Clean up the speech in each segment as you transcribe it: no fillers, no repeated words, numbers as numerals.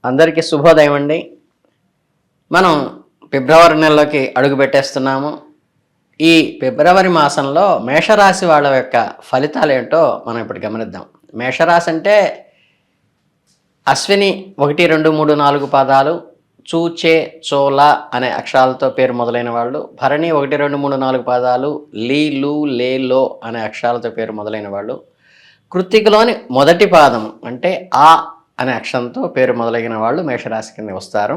అందరికీ శుభోదయం అండి. మనం ఫిబ్రవరి నెలలోకి అడుగు పెట్టేస్తున్నాము. ఈ ఫిబ్రవరి మాసంలో మేషరాశి వాళ్ళ యొక్క ఫలితాలు ఏంటో మనం ఇప్పుడు గమనిద్దాం. మేషరాశి అంటే అశ్విని 1, 2, 3, 4 పాదాలు, చూచే, చోళ అనే అక్షరాలతో పేరు మొదలైన వాళ్ళు, భరణి 1, 2, 3, 4 పాదాలు, లీ, లు, లే, లో అనే అక్షరాలతో పేరు మొదలైన వాళ్ళు, కృత్తికలోని మొదటి పాదం అంటే ఆ అనే అక్షరంతో పేరు మొదలైన వాళ్ళు మేషరాశి కింద వస్తారు.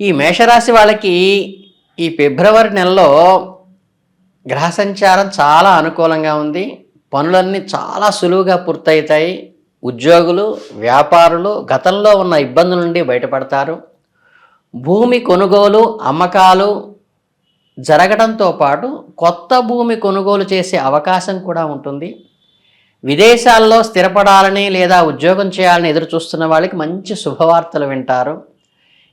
ఈ మేషరాశి వాళ్ళకి ఈ ఫిబ్రవరి నెలలో గ్రహ సంచారం చాలా అనుకూలంగా ఉంది. పనులన్నీ చాలా సులువుగా పూర్తవుతాయి. ఉద్యోగులు, వ్యాపారులు గతంలో ఉన్న ఇబ్బందుల నుండి బయటపడతారు. భూమి కొనుగోలు, అమ్మకాలు జరగడంతో పాటు కొత్త భూమి కొనుగోలు చేసే అవకాశం కూడా ఉంటుంది. విదేశాల్లో స్థిరపడాలని లేదా ఉద్యోగం చేయాలని ఎదురు చూస్తున్న వాళ్ళకి మంచి శుభవార్తలు వింటారు.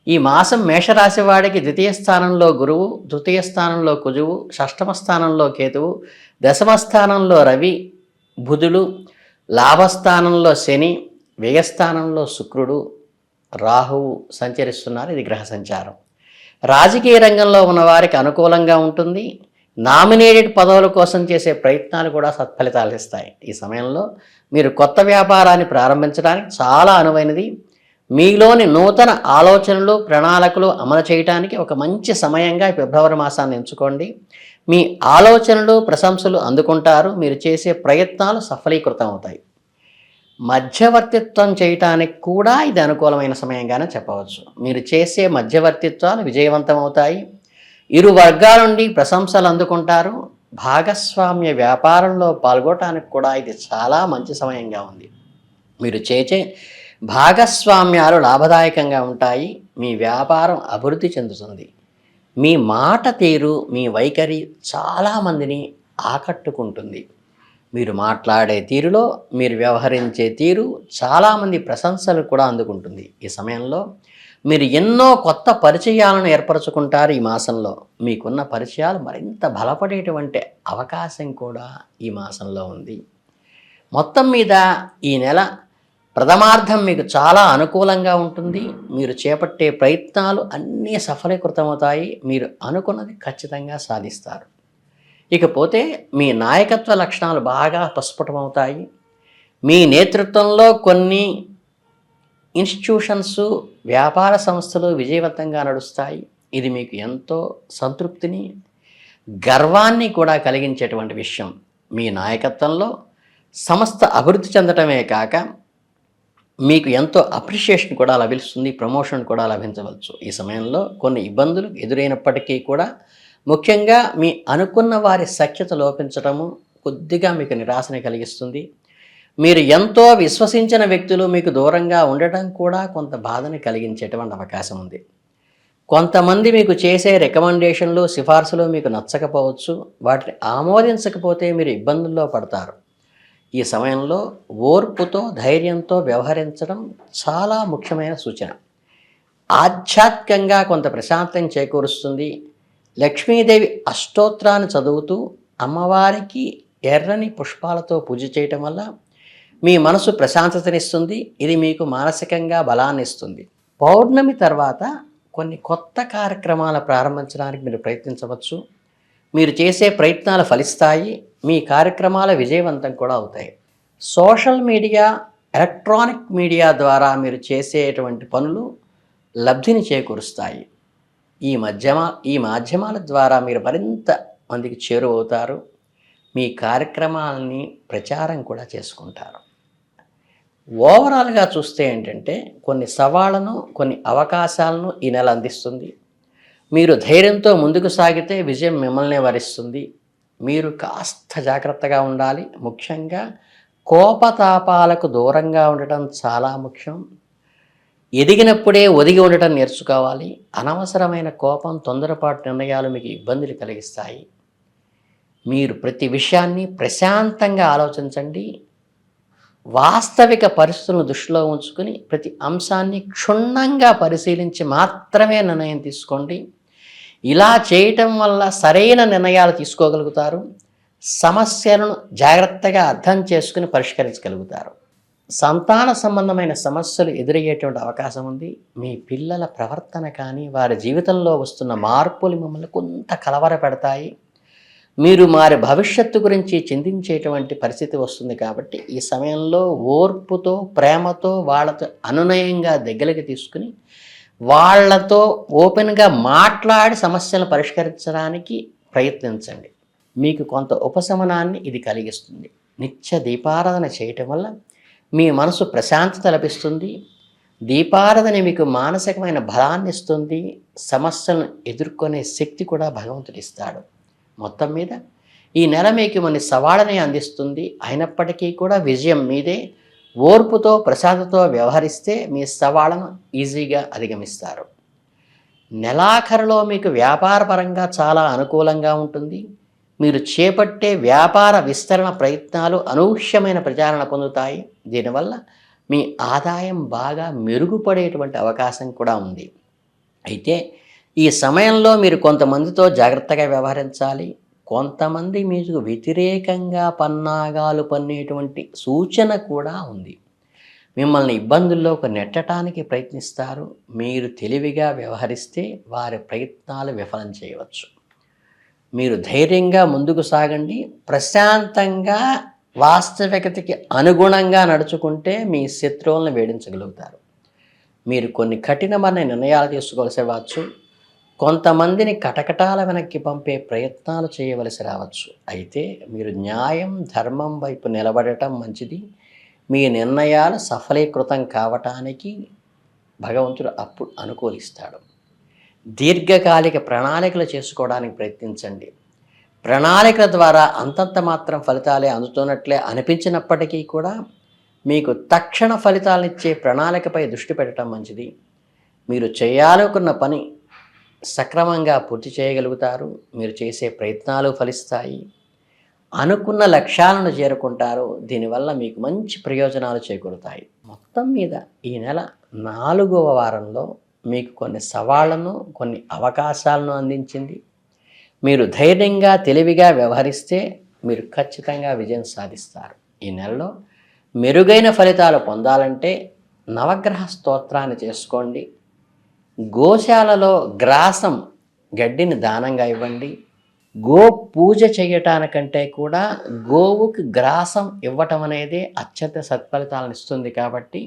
ఈ మాసం మేషరాశి వాడికి ద్వితీయ స్థానంలో గురువు, తృతీయ స్థానంలో కుజువు, షష్టమ స్థానంలో కేతువు, దశమ స్థానంలో రవి, బుధుడు, లాభస్థానంలో శని, వ్యయస్థానంలో శుక్రుడు, రాహువు సంచరిస్తున్నారు. ఇది గ్రహ సంచారం. రాజకీయ రంగంలో ఉన్నవారికి అనుకూలంగా ఉంటుంది. నామినేటెడ్ పదవుల కోసం చేసే ప్రయత్నాలు కూడా సత్ఫలితాలు ఇస్తాయి. ఈ సమయంలో మీరు కొత్త వ్యాపారాన్ని ప్రారంభించడానికి చాలా అనువైనది. మీలోని నూతన ఆలోచనలు, ప్రణాళికలు అమలు చేయడానికి ఒక మంచి సమయంగా ఫిబ్రవరి మాసాన్ని ఎంచుకోండి. మీ ఆలోచనలు, ప్రశంసలు అందుకుంటారు. మీరు చేసే ప్రయత్నాలు సఫలీకృతం అవుతాయి. మధ్యవర్తిత్వం చేయటానికి కూడా ఇది అనుకూలమైన సమయంగానే చెప్పవచ్చు. మీరు చేసే మధ్యవర్తిత్వాలు విజయవంతం అవుతాయి. ఇరు వర్గాల నుండి ప్రశంసలు అందుకుంటారు. భాగస్వామ్య వ్యాపారంలో పాల్గొనడానికి కూడా ఇది చాలా మంచి సమయంగా ఉంది. మీరు చేసే భాగస్వామ్యాలు లాభదాయకంగా ఉంటాయి. మీ వ్యాపారం అభివృద్ధి చెందుతుంది. మీ మాట తీరు, మీ వైఖరి చాలామందిని ఆకట్టుకుంటుంది. మీరు మాట్లాడే తీరులో, మీరు వ్యవహరించే తీరు చాలామంది ప్రశంసలు కూడా అందుకుంటుంది. ఈ సమయంలో మీరు ఎన్నో కొత్త పరిచయాలను ఏర్పరచుకుంటారు. ఈ మాసంలో మీకున్న పరిచయాలు మరింత బలపడేటువంటి అవకాశం కూడా ఈ మాసంలో ఉంది. మొత్తం మీద ఈ నెల ప్రథమార్థం మీకు చాలా అనుకూలంగా ఉంటుంది. మీరు చేపట్టే ప్రయత్నాలు అన్నీ సఫలీకృతమవుతాయి. మీరు అనుకున్నది ఖచ్చితంగా సాధిస్తారు. ఇకపోతే మీ నాయకత్వ లక్షణాలు బాగా ప్రస్ఫుటమవుతాయి. మీ నేతృత్వంలో కొన్ని ఇన్స్టిట్యూషన్స్, వ్యాపార సంస్థలు విజయవంతంగా నడుస్తాయి. ఇది మీకు ఎంతో సంతృప్తిని, గర్వాన్ని కూడా కలిగించేటువంటి విషయం. మీ నాయకత్వంలో సంస్థ అభివృద్ధి చెందటమే కాక మీకు ఎంతో అప్రిషియేషన్ కూడా లభిస్తుంది, ప్రమోషన్ కూడా లభించవచ్చు. ఈ సమయంలో కొన్ని ఇబ్బందులు ఎదురైనప్పటికీ కూడా ముఖ్యంగా మీ అనుకున్న వారి సఖ్యత లోపించటము కొద్దిగా మీకు నిరాశని కలిగిస్తుంది. మీరు ఎంతో విశ్వసించిన వ్యక్తులు మీకు దూరంగా ఉండటం కూడా కొంత బాధని కలిగించేటువంటి అవకాశం ఉంది. కొంతమంది మీకు చేసే రికమెండేషన్లు, సిఫార్సులు మీకు నచ్చకపోవచ్చు. వాటిని ఆమోదించకపోతే మీరు ఇబ్బందుల్లో పడతారు. ఈ సమయంలో ఓర్పుతో, ధైర్యంతో వ్యవహరించడం చాలా ముఖ్యమైన సూచన. ఆధ్యాత్మికంగా కొంత ప్రశాంతం చేకూరుస్తుంది. లక్ష్మీదేవి అష్టోత్తరాన్ని చదువుతూ అమ్మవారికి ఎర్రని పుష్పాలతో పూజ చేయటం వల్ల మీ మనసు ప్రశాంతతనిస్తుంది. ఇది మీకు మానసికంగా బలాన్ని ఇస్తుంది. పౌర్ణమి తర్వాత కొన్ని కొత్త కార్యక్రమాలు ప్రారంభించడానికి మీరు ప్రయత్నించవచ్చు. మీరు చేసే ప్రయత్నాలు ఫలిస్తాయి. మీ కార్యక్రమాల విజయవంతం కూడా అవుతాయి. సోషల్ మీడియా, ఎలక్ట్రానిక్ మీడియా ద్వారా మీరు చేసేటువంటి పనులు లబ్ధిని చేకూరుస్తాయి. ఈ మాధ్యమాల ద్వారా మీరు మరింత మందికి చేరువవుతారు. మీ కార్యక్రమాలని ప్రచారం కూడా చేసుకుంటారు. ఓవరాల్గా చూస్తే ఏంటంటే కొన్ని సవాళ్లను, కొన్ని అవకాశాలను ఈ నెల అందిస్తుంది. మీరు ధైర్యంతో ముందుకు సాగితే విజయం మిమ్మల్నే వరిస్తుంది. మీరు కాస్త జాగ్రత్తగా ఉండాలి. ముఖ్యంగా కోపతాపాలకు దూరంగా ఉండటం చాలా ముఖ్యం. ఎదిగినప్పుడే ఒదిగి ఉండటం నేర్చుకోవాలి. అనవసరమైన కోపం, తొందరపాటు నిర్ణయాలు మీకు ఇబ్బందులు కలిగిస్తాయి. మీరు ప్రతి విషయాన్ని ప్రశాంతంగా ఆలోచించండి. వాస్తవిక పరిస్థితులను దృష్టిలో ఉంచుకుని ప్రతి అంశాన్ని క్షుణ్ణంగా పరిశీలించి మాత్రమే నిర్ణయం తీసుకోండి. ఇలా చేయటం వల్ల సరైన నిర్ణయాలు తీసుకోగలుగుతారు. సమస్యలను జాగ్రత్తగా అర్థం చేసుకుని పరిష్కరించగలుగుతారు. సంతాన సంబంధమైన సమస్యలు ఎదురయ్యేటువంటి అవకాశం ఉంది. మీ పిల్లల ప్రవర్తన కానీ, వారి జీవితంలో వస్తున్న మార్పులు మిమ్మల్ని కొంత కలవరపెడతాయి. మీరు వారి భవిష్యత్తు గురించి చింతించేటువంటి పరిస్థితి వస్తుంది కాబట్టి, ఈ సమయంలో ఓర్పుతో, ప్రేమతో వాళ్ళతో అనునయంగా దగ్గరికి తీసుకుని, వాళ్ళతో ఓపెన్‌గా మాట్లాడి సమస్యలను పరిష్కరించడానికి ప్రయత్నించండి. మీకు కొంత ఉపశమనాన్ని ఇది కలిగిస్తుంది. నిత్య దీపారాధన చేయటం వల్ల మీ మనసు ప్రశాంతత లభిస్తుంది. దీపారాధన మీకు మానసికమైన బలాన్ని ఇస్తుంది. సమస్యలను ఎదుర్కొనే శక్తి కూడా భగవంతుడు ఇస్తాడు. మొత్తం మీద ఈ నెల మీకు కొన్ని సవాళ్ళని అందిస్తుంది. అయినప్పటికీ కూడా విజయం మీదే. ఓర్పుతో ప్రశాంతతో వ్యవహరిస్తే మీ సవాళ్ళను ఈజీగా అధిగమిస్తారు. నెలాఖరులో మీకు వ్యాపారపరంగా చాలా అనుకూలంగా ఉంటుంది. మీరు చేపట్టే వ్యాపార విస్తరణ ప్రయత్నాలు అనూహ్యమైన ప్రచారణ పొందుతాయి. దీనివల్ల మీ ఆదాయం బాగా మెరుగుపడేటువంటి అవకాశం కూడా ఉంది. అయితే ఈ సమయంలో మీరు కొంతమందితో జాగ్రత్తగా వ్యవహరించాలి. కొంతమంది మీకు వ్యతిరేకంగా పన్నాగాలు పన్నేటువంటి సూచన కూడా ఉంది. మిమ్మల్ని ఇబ్బందుల్లోకి నెట్టడానికి ప్రయత్నిస్తారు. మీరు తెలివిగా వ్యవహరిస్తే వారి ప్రయత్నాలు విఫలం చేయవచ్చు. మీరు ధైర్యంగా ముందుకు సాగండి. ప్రశాంతంగా వాస్తవికతకి అనుగుణంగా నడుచుకుంటే మీ శత్రువులను వేధించగలుగుతారు. మీరు కొన్ని కఠినమైన నిర్ణయాలు తీసుకోవలసి రావచ్చు. కొంతమందిని కటకటాల వెనక్కి పంపే ప్రయత్నాలు చేయవలసి రావచ్చు. అయితే మీరు న్యాయం, ధర్మం వైపు నిలబడటం మంచిది. మీ నిర్ణయాలు సఫలీకృతం కావటానికి భగవంతుడు అప్పుడు అనుకూలిస్తాడు. దీర్ఘకాలిక ప్రణాళికలు చేసుకోవడానికి ప్రయత్నించండి. ప్రణాళికల ద్వారా అంతంత మాత్రం ఫలితాలే అందుతున్నట్లే అనిపించినప్పటికీ కూడా మీకు తక్షణ ఫలితాలనిచ్చే ప్రణాళికపై దృష్టి పెట్టడం మంచిది. మీరు చేయాలనుకున్న పని సక్రమంగా పూర్తి చేయగలుగుతారు. మీరు చేసే ప్రయత్నాలు ఫలిస్తాయి. అనుకున్న లక్ష్యాలను చేరుకుంటారు. దీనివల్ల మీకు మంచి ప్రయోజనాలు చేకూరుతాయి. మొత్తం మీద ఈ నెల 4వ వారంలో మీకు కొన్ని సవాళ్లను, కొన్ని అవకాశాలను అందించింది. మీరు ధైర్యంగా, తెలివిగా వ్యవహరిస్తే మీరు ఖచ్చితంగా విజయం సాధిస్తారు. ఈ నెలలో మెరుగైన ఫలితాలు పొందాలంటే నవగ్రహ స్తోత్రాన్ని చేసుకోండి. గోశాలలో గ్రాసం గడ్డిని దానంగా ఇవ్వండి. గో పూజ చేయటానికంటే కూడా గోవుకి గ్రాసం ఇవ్వటం అనేది అత్యంత సత్ఫలితాలను ఇస్తుంది. కాబట్టి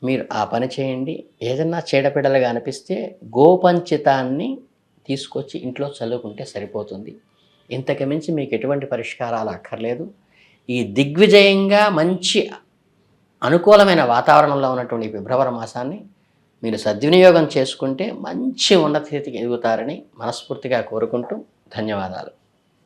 మీరు ఆ పని చేయండి. ఏదన్నా చీడపీడలుగా అనిపిస్తే గోపంచితాన్ని తీసుకొచ్చి ఇంట్లో చల్లుకుంటే సరిపోతుంది. ఇంతకు మించి మీకు ఎటువంటి పరిష్కారాలు అక్కర్లేదు. ఈ దిగ్విజయంగా మంచి అనుకూలమైన వాతావరణంలో ఉన్నటువంటి ఫిబ్రవరి మాసాన్ని మీరు సద్వినియోగం చేసుకుంటే మంచి ఉన్నత స్థితికి ఎదుగుతారని మనస్ఫూర్తిగా కోరుకుంటూ ధన్యవాదాలు.